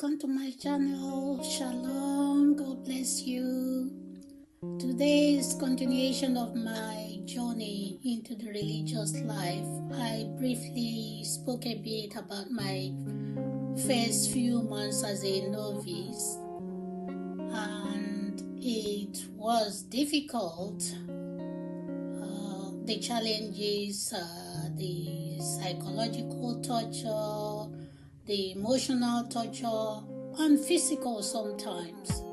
welcome to my channel. Shalom, God bless you. Today's continuation of my journey into the religious life. I briefly spoke a bit about my first few months as a novice, and it was difficult. The challenges, the psychological torture, the emotional torture, and physical sometimes.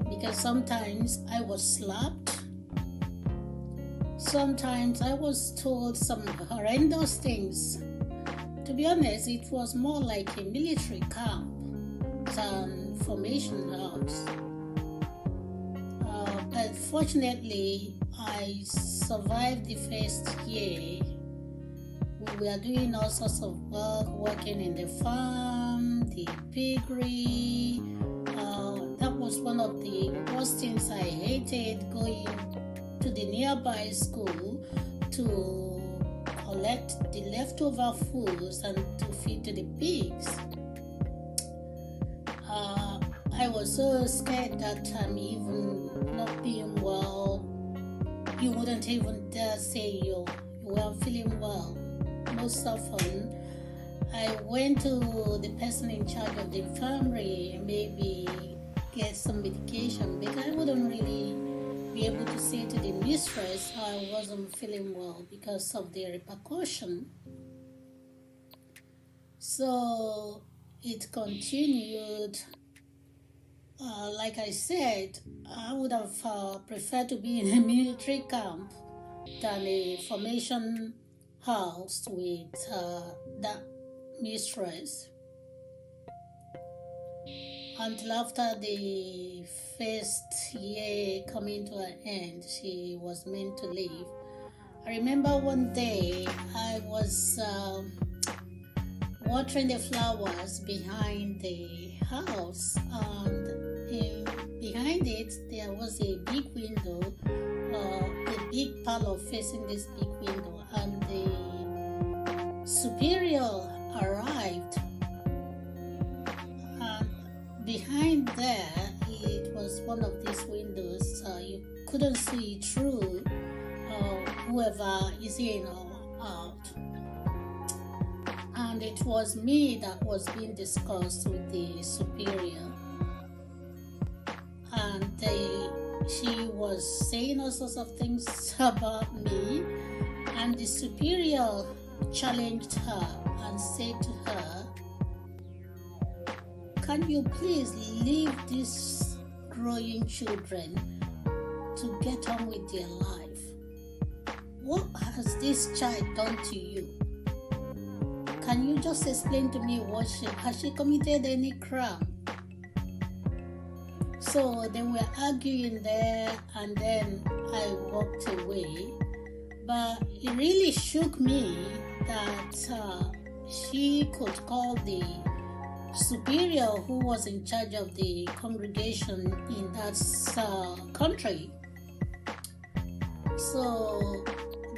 Because sometimes I was slapped, sometimes I was told some horrendous things. To be honest, it was more like a military camp than formation house. But fortunately, I survived the first year. We were doing all sorts of work, working in the farm, the piggery. That was one of the worst things I hated, going to the nearby school to collect the leftover foods and to feed to the pigs. I was so scared that time, even not being well, you wouldn't even dare say you weren't feeling well. Most often, I went to the person in charge of the infirmary and maybe get some medication, because I wouldn't really be able to say to the mistress I wasn't feeling well because of the repercussion. So it continued. Like I said, I would have preferred to be in a military camp than a formation house with that mistress. Until after the first year coming to an end, she was meant to leave. I remember one day I was watering the flowers behind the house, and behind it there was a big window, a big parlor facing this big window, and the superior arrived, and behind there it was one of these windows, you couldn't see through whoever is in or out. And it was me that was being discussed with the superior. And she was saying all sorts of things about me. And the superior challenged her and said to her, "Can you please leave these growing children to get on with their life? What has this child done to you? Can you just explain to me has she committed any crime?" So they were arguing there, and then I walked away. But it really shook me that she could call the superior who was in charge of the congregation in that country. So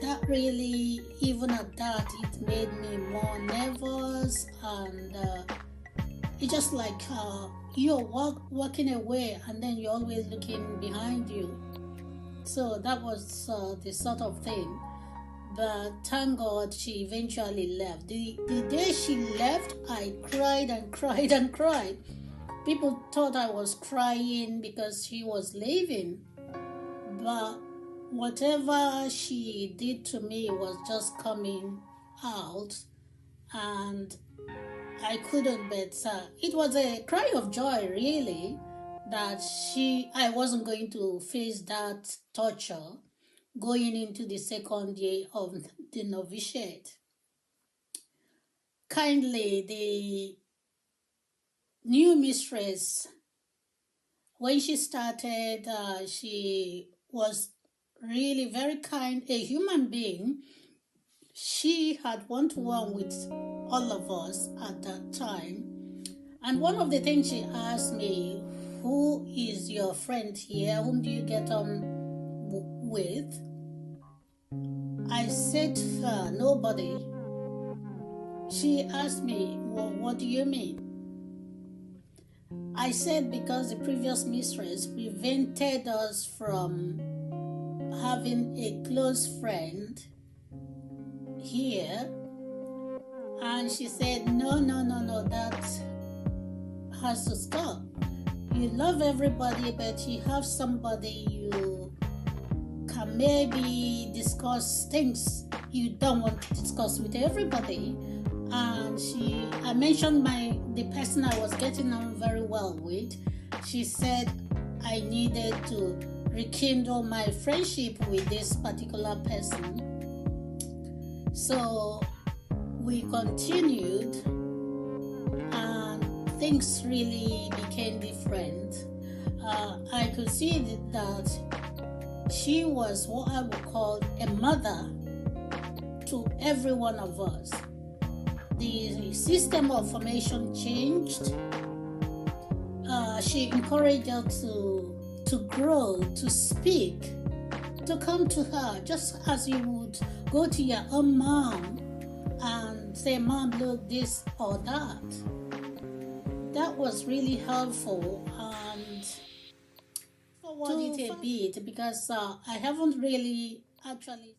that really, even at that, it made me more nervous, and it's just like you're walking away and then you're always looking behind you. So that was the sort of thing. But thank God she eventually left. The day she left, I cried and cried and cried. People thought I was crying because she was leaving. But whatever she did to me was just coming out, and I couldn't but it was a cry of joy, really, that I wasn't going to face that torture going into the second year of the novitiate. Kindly, the new mistress, when she started, she was really very kind, a human being. She had one-to-one with all of us at that time. And one of the things she asked me, "Who is your friend here? Whom do you get on with?" I said to her, "Nobody." She asked me, "Well, what do you mean?" I said because the previous mistress prevented us from having a close friend here, and she said, no, that has to stop. You love everybody, but you have somebody you can maybe discuss things you don't want to discuss with everybody. And I mentioned the person I was getting on very well with. She said I needed to rekindle my friendship with this particular person. So we continued, and things really became different. I could see that she was what I would call a mother to every one of us. The system of formation changed. She encouraged us to grow, to speak, to come to her, just as you would go to your own mom and say, Mom, look, this or that. That was really helpful, and forward it a bit because I haven't really actually